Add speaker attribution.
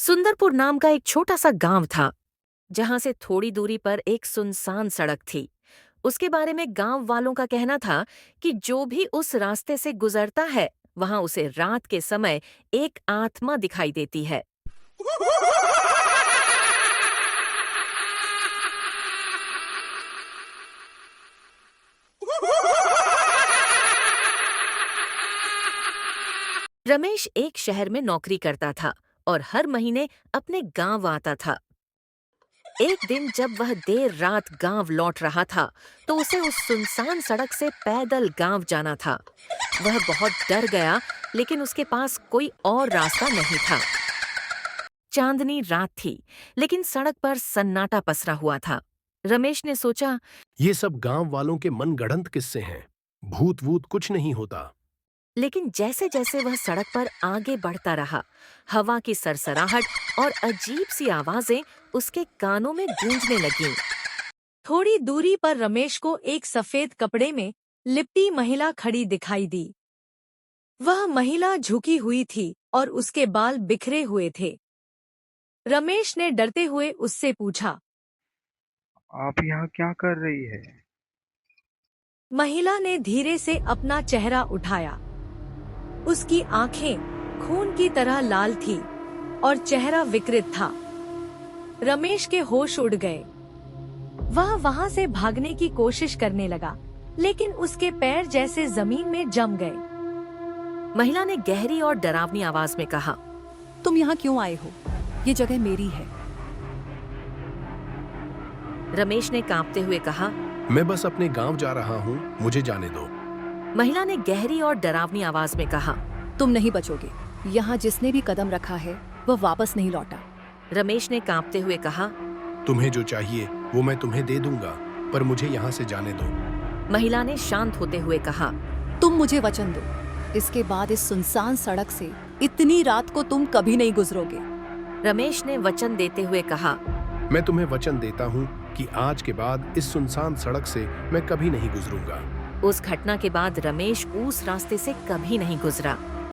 Speaker 1: सुंदरपुर नाम का एक छोटा सा गांव था, जहां से थोड़ी दूरी पर एक सुनसान सड़क थी। उसके बारे में गांव वालों का कहना था कि जो भी उस रास्ते से गुजरता है, वहां उसे रात के समय एक आत्मा दिखाई देती है। रमेश एक शहर में नौकरी करता था और हर महीने अपने गांव आता था। एक दिन जब वह देर रात गांव लौट रहा था, तो उसे उस सुनसान सड़क से पैदल गांव जाना था। वह बहुत डर गया, लेकिन उसके पास कोई और रास्ता नहीं था। चांदनी रात थी, लेकिन सड़क पर सन्नाटा पसरा हुआ था। रमेश ने सोचा,
Speaker 2: ये सब गांव वालों के मनगढ़ंत किस्से हैं। भूत वूत कुछ नहीं होता।
Speaker 1: लेकिन जैसे जैसे वह सड़क पर आगे बढ़ता रहा, हवा की सरसराहट और अजीब सी आवाजें उसके कानों में गूंजने लगीं।
Speaker 3: थोड़ी दूरी पर रमेश को एक सफेद कपड़े में लिपटी महिला खड़ी दिखाई दी। वह महिला झुकी हुई थी और उसके बाल बिखरे हुए थे। रमेश ने डरते हुए उससे पूछा।
Speaker 4: आप यहाँ क्या कर रही है?
Speaker 3: महिला ने धीरे से अपना चेहरा उठाया। उसकी आंखें खून की तरह लाल थी और चेहरा विकृत था। रमेश के होश उड़ गए। वह वहां से भागने की कोशिश करने लगा, लेकिन उसके पैर जैसे जमीन में जम गए।
Speaker 1: महिला ने गहरी और डरावनी आवाज में कहा,
Speaker 5: तुम यहाँ क्यों आए हो? ये जगह मेरी है।
Speaker 1: रमेश ने कांपते हुए कहा,
Speaker 2: मैं बस अपने गांव जा रहा हूँ, मुझे जाने दो।
Speaker 1: महिला ने गहरी और डरावनी आवाज में कहा,
Speaker 5: तुम नहीं बचोगे। यहाँ जिसने भी कदम रखा है वह वापस नहीं लौटा।
Speaker 1: रमेश ने कांपते हुए कहा,
Speaker 2: तुम्हें जो चाहिए वो मैं तुम्हें दे दूंगा, पर मुझे यहाँ से जाने दो।
Speaker 1: महिला ने शांत होते हुए कहा,
Speaker 5: तुम मुझे वचन दो, इसके बाद इस सुनसान सड़क से इतनी रात को तुम कभी नहीं गुजरोगे।
Speaker 1: रमेश ने वचन देते हुए कहा,
Speaker 2: मैं तुम्हें वचन देता हूँ कि आज के बाद इस सुनसान सड़क से मैं कभी नहीं गुजरूंगा।
Speaker 1: उस घटना के बाद रमेश उस रास्ते से कभी नहीं गुजरा।